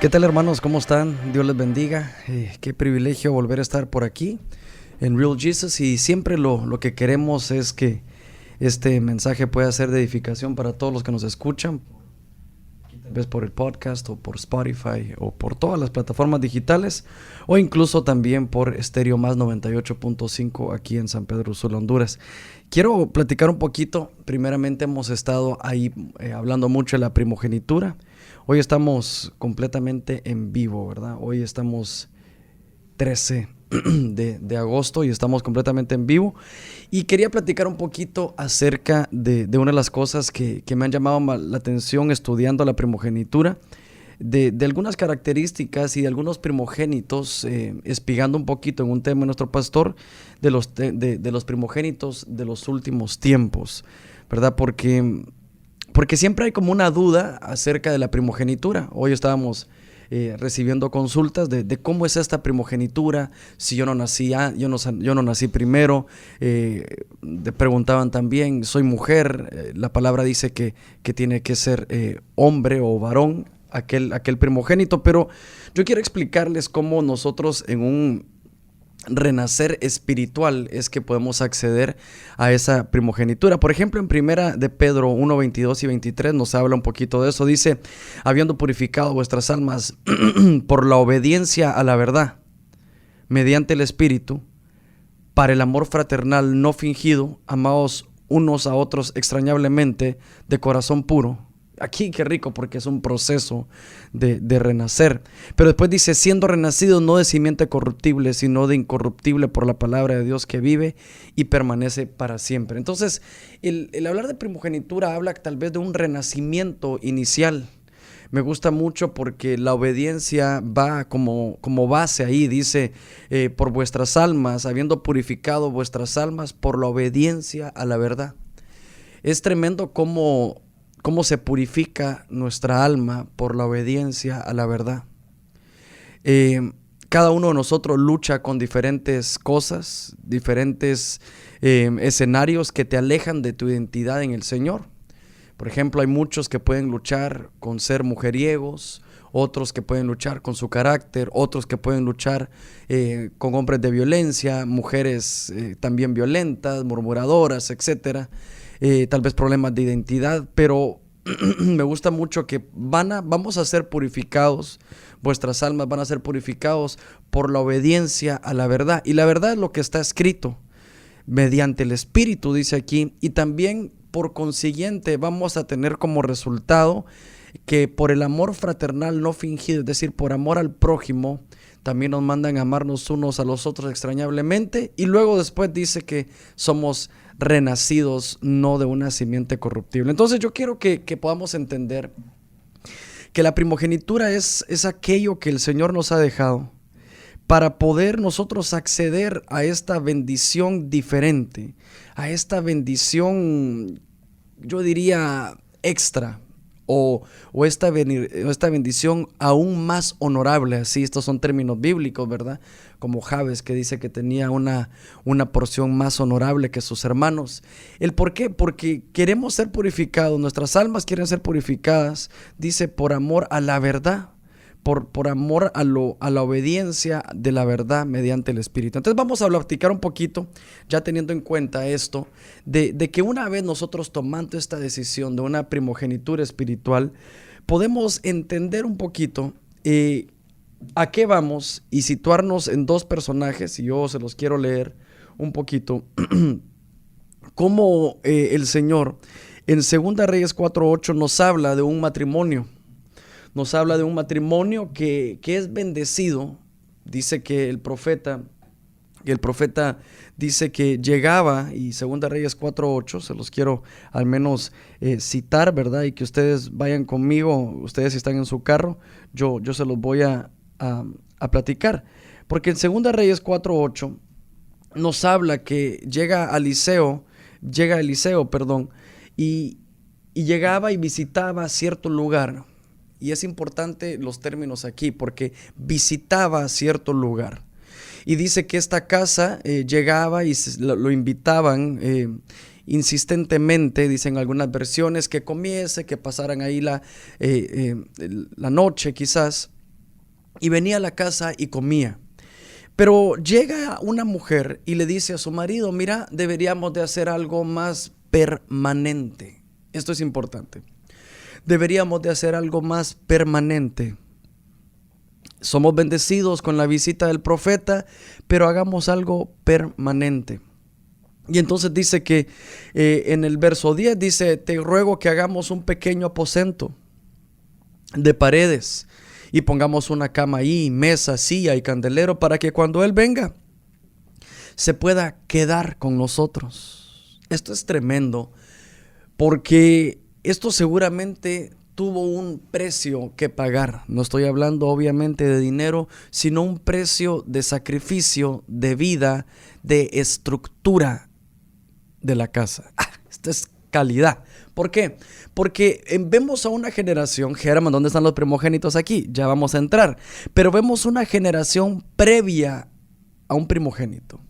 ¿Qué tal, hermanos? ¿Cómo están? Dios les bendiga. Qué privilegio volver a estar por aquí en Real Jesus, y siempre lo que queremos es que este mensaje pueda ser de edificación para todos los que nos escuchan, tal vez por el podcast o por Spotify o por todas las plataformas digitales, o incluso también por Estéreo Más 98.5 aquí en San Pedro Sula, Honduras. Quiero platicar un poquito. Primeramente hemos estado ahí hablando mucho de la primogenitura. Hoy estamos completamente en vivo, ¿verdad? Hoy estamos 13 de agosto y estamos completamente en vivo. Y quería platicar un poquito acerca de una de las cosas que me han llamado la atención estudiando la primogenitura, de algunas características y de algunos primogénitos, espigando un poquito en un tema de nuestro pastor, de los primogénitos de los últimos tiempos, ¿verdad? Porque siempre hay como una duda acerca de la primogenitura. Hoy estábamos recibiendo consultas de cómo es esta primogenitura, si yo no nací primero. Preguntaban también, soy mujer, la palabra dice que tiene que ser hombre o varón, aquel primogénito, pero yo quiero explicarles cómo nosotros en un renacer espiritual es que podemos acceder a esa primogenitura. Por ejemplo, en primera de Pedro 1, 22 y 23 nos habla un poquito de eso. Dice, habiendo purificado vuestras almas por la obediencia a la verdad, mediante el Espíritu, para el amor fraternal no fingido, amaos unos a otros extrañablemente de corazón puro. Aquí qué rico, porque es un proceso de renacer. Pero después dice, siendo renacidos no de simiente corruptible, sino de incorruptible por la palabra de Dios que vive y permanece para siempre. Entonces, el hablar de primogenitura habla tal vez de un renacimiento inicial. Me gusta mucho porque la obediencia va como base ahí. Dice, por vuestras almas, habiendo purificado vuestras almas por la obediencia a la verdad. Es tremendo cómo se purifica nuestra alma por la obediencia a la verdad. Cada uno de nosotros lucha con diferentes cosas, diferentes escenarios que te alejan de tu identidad en el Señor. Por ejemplo, hay muchos que pueden luchar con ser mujeriegos, otros que pueden luchar con su carácter, otros que pueden luchar con hombres de violencia, mujeres también violentas, murmuradoras, etcétera. Tal vez problemas de identidad, pero me gusta mucho que vamos a ser purificados, vuestras almas van a ser purificados por la obediencia a la verdad. Y la verdad es lo que está escrito, mediante el Espíritu, dice aquí, y también por consiguiente vamos a tener como resultado que por el amor fraternal no fingido, es decir, por amor al prójimo, también nos mandan a amarnos unos a los otros extrañablemente, y luego después dice que somos renacidos no de una simiente corruptible. Entonces yo quiero que podamos entender que la primogenitura es aquello que el Señor nos ha dejado para poder nosotros acceder a esta bendición diferente, a esta bendición, yo diría, extra, o esta bendición aún más honorable. Así, estos son términos bíblicos, ¿verdad? Como Jabes, que dice que tenía una porción más honorable que sus hermanos. ¿El por qué? Porque queremos ser purificados, nuestras almas quieren ser purificadas, dice, por amor a la verdad. Por amor a la obediencia de la verdad mediante el Espíritu. Entonces vamos a platicar un poquito, ya teniendo en cuenta esto, de que una vez nosotros tomando esta decisión de una primogenitura espiritual, podemos entender un poquito a qué vamos y situarnos en dos personajes, y yo se los quiero leer un poquito, cómo el Señor en 2 Reyes 4:8 nos habla de un matrimonio. Nos habla de un matrimonio que es bendecido. Dice que el profeta dice que llegaba, y 2 Reyes 4:8, se los quiero al menos citar, ¿verdad? Y que ustedes vayan conmigo, ustedes si están en su carro, yo se los voy a platicar. Porque en 2 Reyes 4:8 nos habla que llega Eliseo, y llegaba y visitaba cierto lugar. Y es importante los términos aquí, porque visitaba cierto lugar. Y dice que esta casa llegaba y lo invitaban insistentemente, dicen algunas versiones, que comiese, que pasaran ahí la noche quizás. y venía a la casa y comía. Pero llega una mujer y le dice a su marido: mira, deberíamos de hacer algo más permanente. Esto es importante. Deberíamos de hacer algo más permanente. Somos bendecidos con la visita del profeta, pero hagamos algo permanente. Y entonces dice que en el verso 10 dice: te ruego que hagamos un pequeño aposento de paredes y pongamos una cama ahí, mesa, silla y candelero, para que cuando Él venga se pueda quedar con nosotros. Esto es tremendo, porque esto seguramente tuvo un precio que pagar. No estoy hablando obviamente de dinero, sino un precio de sacrificio, de vida, de estructura de la casa. Esto es calidad. ¿Por qué? Porque vemos a una generación, Germán, ¿dónde están los primogénitos aquí? Ya vamos a entrar. Pero vemos una generación previa a un primogénito,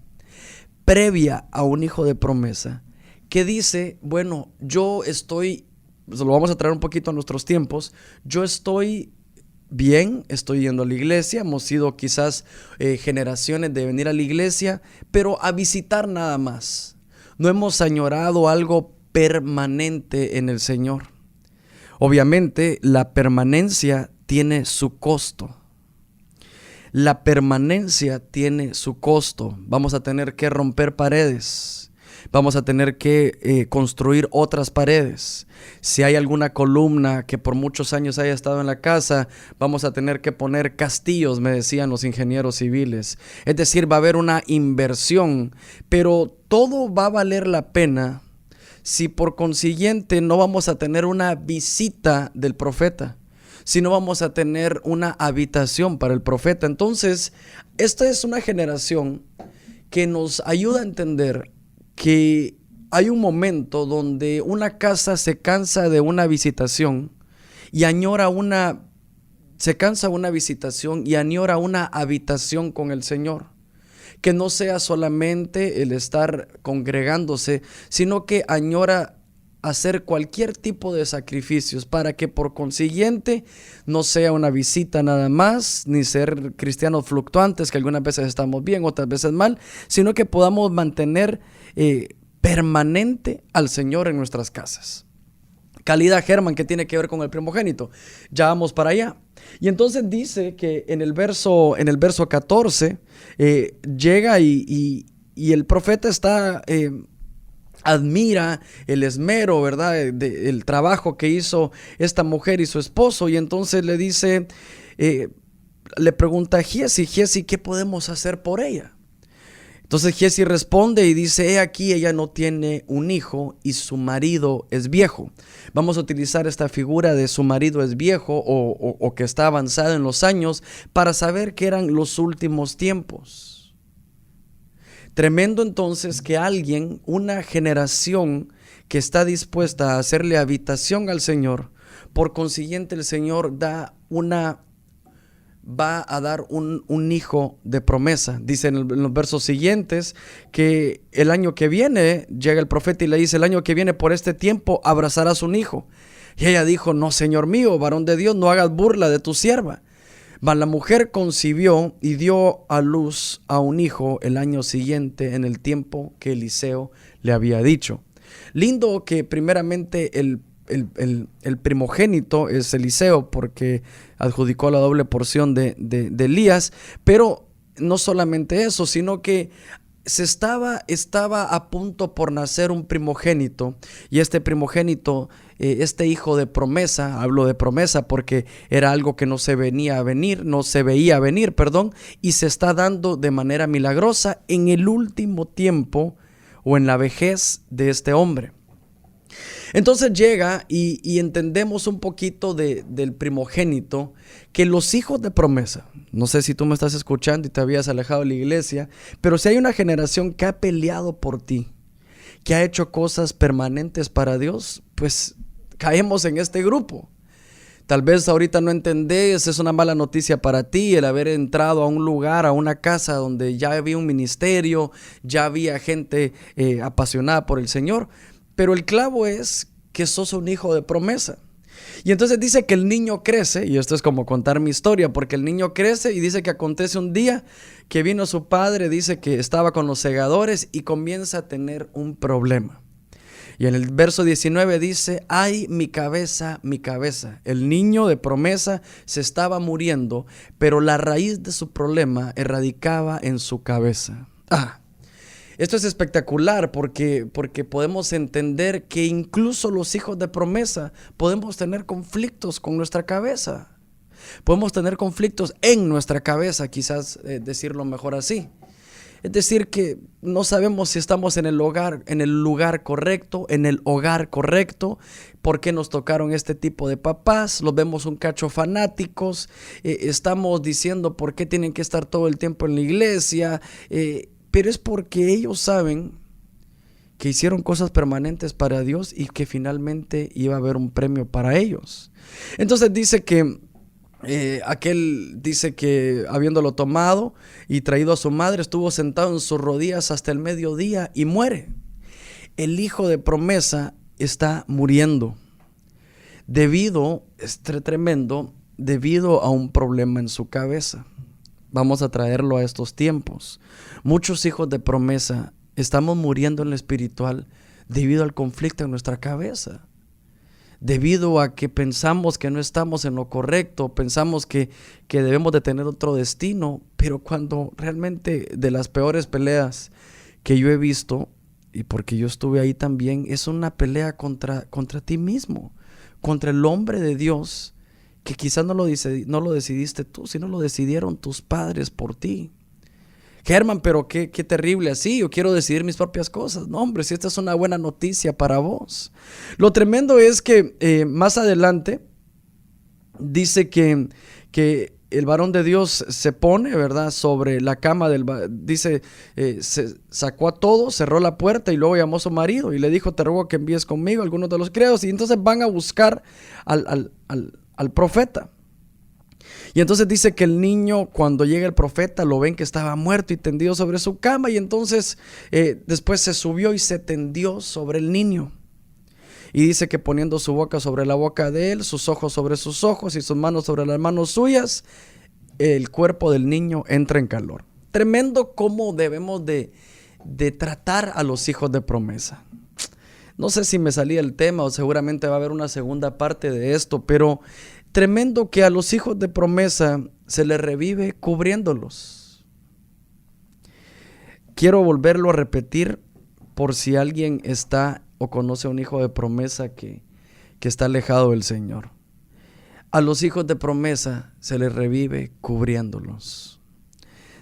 previa a un hijo de promesa, que dice: bueno, yo estoy, lo vamos a traer un poquito a nuestros tiempos, yo estoy bien, estoy yendo a la iglesia, hemos sido quizás generaciones de venir a la iglesia, pero a visitar nada más. No hemos añorado algo permanente en el Señor. Obviamente la permanencia tiene su costo. La permanencia tiene su costo. Vamos a tener que romper paredes. Vamos a tener que construir otras paredes. Si hay alguna columna que por muchos años haya estado en la casa, vamos a tener que poner castillos, me decían los ingenieros civiles. Es decir, va a haber una inversión, pero todo va a valer la pena si por consiguiente no vamos a tener una visita del profeta, si no vamos a tener una habitación para el profeta. Entonces, esta es una generación que nos ayuda a entender que hay un momento donde una casa se cansa de una visitación y añora se cansa de una visitación y añora una habitación con el Señor. Que no sea solamente el estar congregándose, sino que añora hacer cualquier tipo de sacrificios para que por consiguiente no sea una visita nada más, ni ser cristianos fluctuantes, que algunas veces estamos bien, otras veces mal, sino que podamos mantener permanente al Señor en nuestras casas. Calidad, Germán, ¿qué tiene que ver con el primogénito? Ya vamos para allá. Y entonces dice que en el verso 14 llega y el profeta admira el esmero, ¿verdad? El trabajo que hizo esta mujer y su esposo. Y entonces le dice, le pregunta a Giezi: Giezi, ¿qué podemos hacer por ella? Entonces Giezi responde y dice: he aquí, ella no tiene un hijo y su marido es viejo. Vamos a utilizar esta figura de su marido es viejo o que está avanzado en los años para saber que eran los últimos tiempos. Tremendo entonces que alguien, una generación que está dispuesta a hacerle habitación al Señor, por consiguiente el Señor va a dar un hijo de promesa. Dice en los versos siguientes que el año que viene llega el profeta y le dice: el año que viene por este tiempo abrazarás un hijo. Y ella dijo: no, Señor mío, varón de Dios, no hagas burla de tu sierva. Mas la mujer concibió y dio a luz a un hijo el año siguiente, en el tiempo que Eliseo le había dicho. Lindo que primeramente el primogénito es Eliseo, porque adjudicó la doble porción de Elías, pero no solamente eso, sino que estaba a punto por nacer un primogénito, y este primogénito, este hijo de promesa, hablo de promesa porque era algo que no se veía venir, y se está dando de manera milagrosa en el último tiempo o en la vejez de este hombre. Entonces llega y entendemos un poquito del primogénito, que los hijos de promesa, no sé si tú me estás escuchando y te habías alejado de la iglesia, pero si hay una generación que ha peleado por ti, que ha hecho cosas permanentes para Dios, pues caemos en este grupo. Tal vez ahorita no entendés, es una mala noticia para ti el haber entrado a un lugar, a una casa donde ya había un ministerio, ya había gente apasionada por el Señor. Pero el clavo es que sos un hijo de promesa. Y entonces dice que el niño crece, y esto es como contar mi historia, porque el niño crece y dice que acontece un día que vino su padre, dice que estaba con los segadores y comienza a tener un problema. Y en el verso 19 dice: ay, mi cabeza, mi cabeza. El niño de promesa se estaba muriendo, pero la raíz de su problema erradicaba en su cabeza. Esto es espectacular porque podemos entender que incluso los hijos de promesa podemos tener conflictos con nuestra cabeza. Podemos tener conflictos en nuestra cabeza, quizás decirlo mejor así. Es decir, que no sabemos si estamos en el lugar correcto, en el hogar correcto, por qué nos tocaron este tipo de papás, los vemos un cacho fanáticos, estamos diciendo por qué tienen que estar todo el tiempo en la iglesia, pero es porque ellos saben que hicieron cosas permanentes para Dios y que finalmente iba a haber un premio para ellos. Entonces dice que aquel dice que habiéndolo tomado y traído a su madre, estuvo sentado en sus rodillas hasta el mediodía y muere. El hijo de promesa está muriendo es tremendo, debido a un problema en su cabeza. Vamos a traerlo a estos tiempos. Muchos hijos de promesa estamos muriendo en lo espiritual debido al conflicto en nuestra cabeza. Debido a que pensamos que no estamos en lo correcto, pensamos que debemos de tener otro destino, pero cuando realmente de las peores peleas que yo he visto, y porque yo estuve ahí también, es una pelea contra ti mismo, contra el hombre de Dios, que quizás no lo decidiste tú, sino lo decidieron tus padres por ti. Germán, pero qué terrible así, yo quiero decidir mis propias cosas. No, hombre, si esta es una buena noticia para vos. Lo tremendo es que más adelante dice que el varón de Dios se pone, ¿verdad?, sobre la cama dice, se sacó a todos, cerró la puerta y luego llamó a su marido y le dijo: te ruego que envíes conmigo algunos de los criados. Y entonces van a buscar al profeta. Y entonces dice que el niño, cuando llega el profeta, lo ven que estaba muerto y tendido sobre su cama, y entonces después se subió y se tendió sobre el niño. Y dice que poniendo su boca sobre la boca de él, sus ojos sobre sus ojos y sus manos sobre las manos suyas, el cuerpo del niño entra en calor. Tremendo cómo debemos de tratar a los hijos de promesa. No sé si me salía el tema o seguramente va a haber una segunda parte de esto, pero tremendo que a los hijos de promesa se les revive cubriéndolos. Quiero volverlo a repetir por si alguien está o conoce a un hijo de promesa que está alejado del Señor. A los hijos de promesa se les revive cubriéndolos.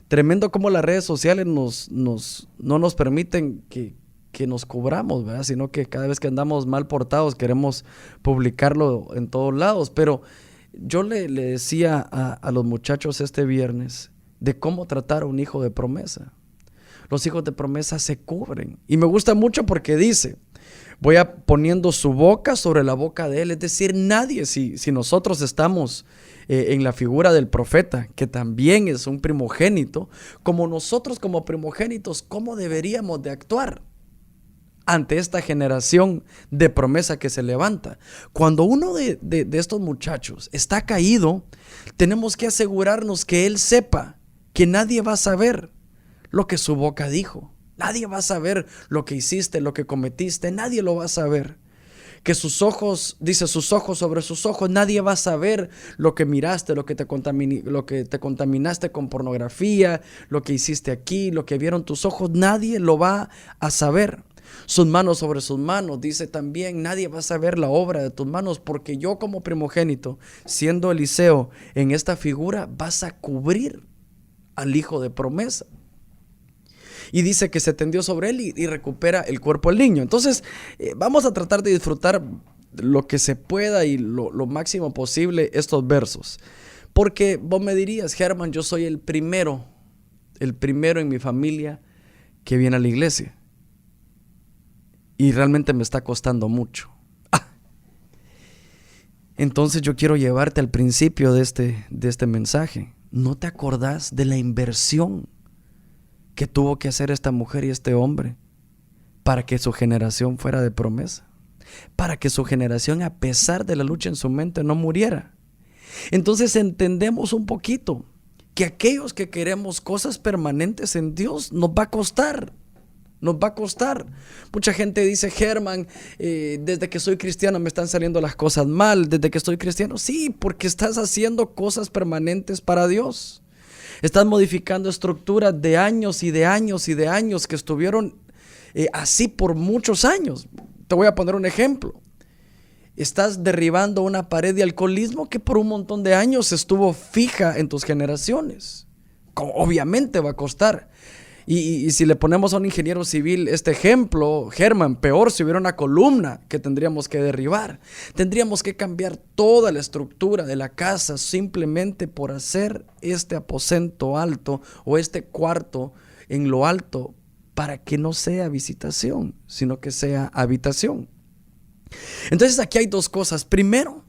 Tremendo como las redes sociales no nos permiten que nos cubramos, ¿verdad? Sino que cada vez que andamos mal portados queremos publicarlo en todos lados. Pero yo le decía a los muchachos este viernes de cómo tratar a un hijo de promesa. Los hijos de promesa se cubren. Y me gusta mucho porque dice: voy poniendo su boca sobre la boca de él. Es decir, nadie, si nosotros estamos en la figura del profeta, que también es un primogénito, como nosotros como primogénitos, ¿cómo deberíamos de actuar ante esta generación de promesa que se levanta? Cuando uno de estos muchachos está caído, tenemos que asegurarnos que él sepa que nadie va a saber lo que su boca dijo. Nadie va a saber lo que hiciste, lo que cometiste, nadie lo va a saber. Que sus ojos, dice, sus ojos sobre sus ojos, nadie va a saber lo que miraste, lo que te contaminaste con pornografía, lo que hiciste aquí, lo que vieron tus ojos, nadie lo va a saber. Sus manos sobre sus manos, dice también, nadie va a saber la obra de tus manos, porque yo como primogénito, siendo Eliseo en esta figura, vas a cubrir al hijo de promesa. Y dice que se tendió sobre él y recupera el cuerpo del niño. Entonces vamos a tratar de disfrutar lo que se pueda y lo máximo posible estos versos. Porque vos me dirías: Germán, yo soy el primero en mi familia que viene a la iglesia. Y realmente me está costando mucho. Entonces yo quiero llevarte al principio de este mensaje. ¿No te acordás de la inversión que tuvo que hacer esta mujer y este hombre para que su generación fuera de promesa? para que su generación, a pesar de la lucha en su mente, no muriera. Entonces entendemos un poquito que aquellos que queremos cosas permanentes en Dios nos va a costar. Nos va a costar. Mucha gente dice: Germán, desde que soy cristiano me están saliendo las cosas mal. Desde que soy cristiano, sí, porque estás haciendo cosas permanentes para Dios. Estás modificando estructuras de años y de años y de años que estuvieron así por muchos años. Te voy a poner un ejemplo. Estás derribando una pared de alcoholismo que por un montón de años estuvo fija en tus generaciones. Obviamente va a costar. Y si le ponemos a un ingeniero civil este ejemplo, Germán, peor si hubiera una columna que tendríamos que derribar. Tendríamos que cambiar toda la estructura de la casa simplemente por hacer este aposento alto o este cuarto en lo alto para que no sea visitación, sino que sea habitación. Entonces aquí hay dos cosas. Primero,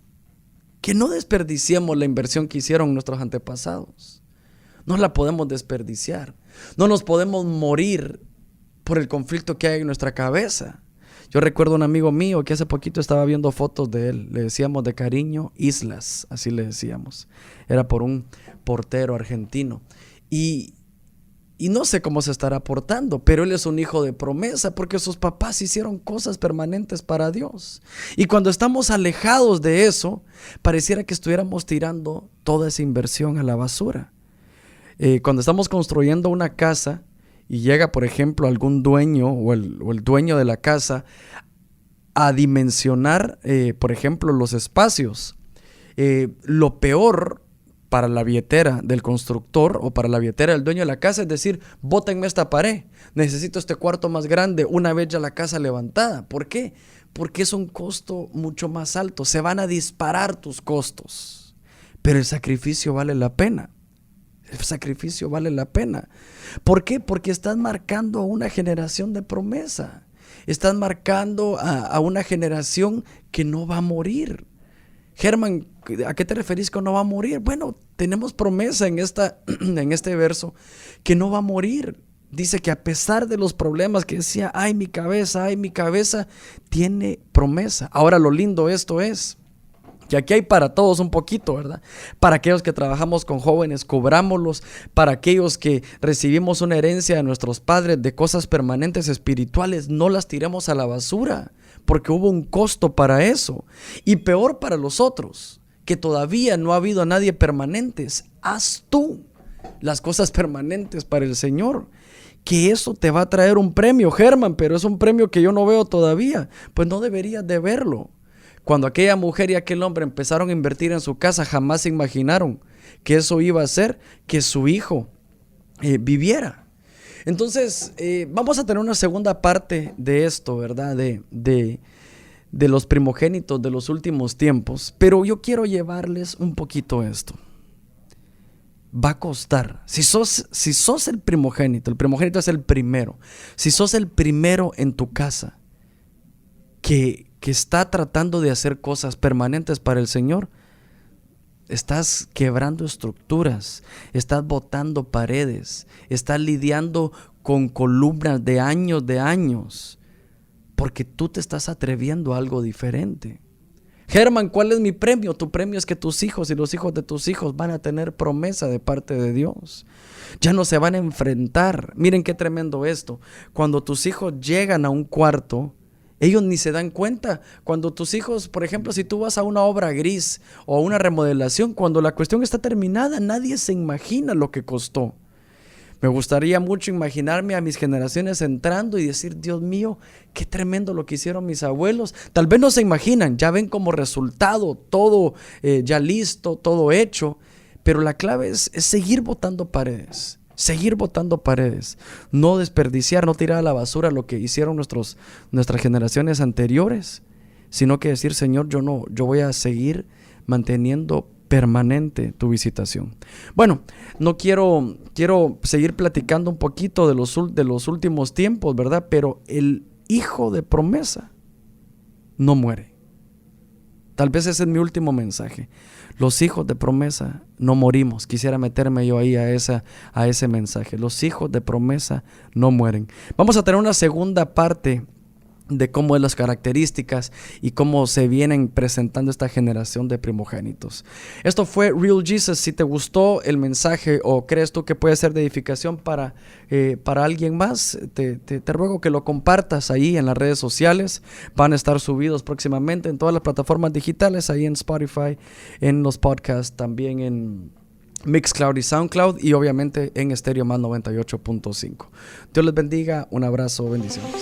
que no desperdiciemos la inversión que hicieron nuestros antepasados. No la podemos desperdiciar. No nos podemos morir por el conflicto que hay en nuestra cabeza. Yo recuerdo un amigo mío que hace poquito estaba viendo fotos de él. Le decíamos de cariño Islas, así le decíamos. Era por un portero argentino. Y no sé cómo se estará portando, pero él es un hijo de promesa porque sus papás hicieron cosas permanentes para Dios. Y cuando estamos alejados de eso, pareciera que estuviéramos tirando toda esa inversión a la basura. Cuando estamos construyendo una casa y llega, por ejemplo, algún dueño o el dueño de la casa a dimensionar, por ejemplo, los espacios, lo peor para la billetera del constructor o para la billetera del dueño de la casa es decir: bótenme esta pared, necesito este cuarto más grande una vez ya la casa levantada. ¿Por qué? Porque es un costo mucho más alto. Se van a disparar tus costos, pero el sacrificio vale la pena. El sacrificio vale la pena. ¿Por qué? Porque estás marcando a una generación de promesa. Estás marcando a una generación que no va a morir. Germán, ¿a qué te referís con no va a morir? Bueno, tenemos promesa en este verso que no va a morir. Dice que a pesar de los problemas que decía, ay mi cabeza, tiene promesa. Ahora lo lindo esto es que aquí hay para todos un poquito, ¿verdad? Para aquellos que trabajamos con jóvenes, cubrámoslos. Para aquellos que recibimos una herencia de nuestros padres de cosas permanentes espirituales, no las tiremos a la basura, porque hubo un costo para eso. Y peor para los otros, que todavía no ha habido a nadie permanentes. Haz tú las cosas permanentes para el Señor, que eso te va a traer un premio, Germán, pero es un premio que yo no veo todavía. Pues no deberías de verlo. Cuando aquella mujer y aquel hombre empezaron a invertir en su casa, jamás se imaginaron que eso iba a hacer que su hijo viviera. Entonces, vamos a tener una segunda parte de esto, ¿verdad? De los primogénitos de los últimos tiempos. Pero yo quiero llevarles un poquito esto. Va a costar. Si sos el primogénito es el primero. Si sos el primero en tu casa que está tratando de hacer cosas permanentes para el Señor, estás quebrando estructuras, estás botando paredes, estás lidiando con columnas de años, porque tú te estás atreviendo a algo diferente. Germán, ¿cuál es mi premio? Tu premio es que tus hijos y los hijos de tus hijos van a tener promesa de parte de Dios. Ya no se van a enfrentar. Miren qué tremendo esto. Cuando tus hijos llegan a un cuarto, ellos ni se dan cuenta. Cuando tus hijos, por ejemplo, si tú vas a una obra gris o a una remodelación, cuando la cuestión está terminada, nadie se imagina lo que costó. Me gustaría mucho imaginarme a mis generaciones entrando y decir: Dios mío, qué tremendo lo que hicieron mis abuelos. Tal vez no se imaginan, ya ven como resultado todo ya listo, todo hecho. Pero la clave es seguir botando paredes. Seguir botando paredes, no desperdiciar, no tirar a la basura lo que hicieron nuestras generaciones anteriores, sino que decir: Señor, yo voy a seguir manteniendo permanente tu visitación. Bueno, no quiero seguir platicando un poquito de los últimos tiempos, ¿verdad? Pero el hijo de promesa no muere. Tal vez ese es mi último mensaje. Los hijos de promesa no morimos. Quisiera meterme yo ahí a ese mensaje. Los hijos de promesa no mueren. Vamos a tener una segunda parte de cómo es las características y cómo se vienen presentando esta generación de primogénitos. Esto fue Real Jesus. Si te gustó el mensaje o crees tú que puede ser de edificación para alguien más, te ruego que lo compartas ahí en las redes sociales. Van a estar subidos próximamente en todas las plataformas digitales, ahí en Spotify, en los podcasts, también en Mixcloud y Soundcloud, y obviamente en Estéreo Más 98.5. Dios les bendiga, un abrazo, bendiciones.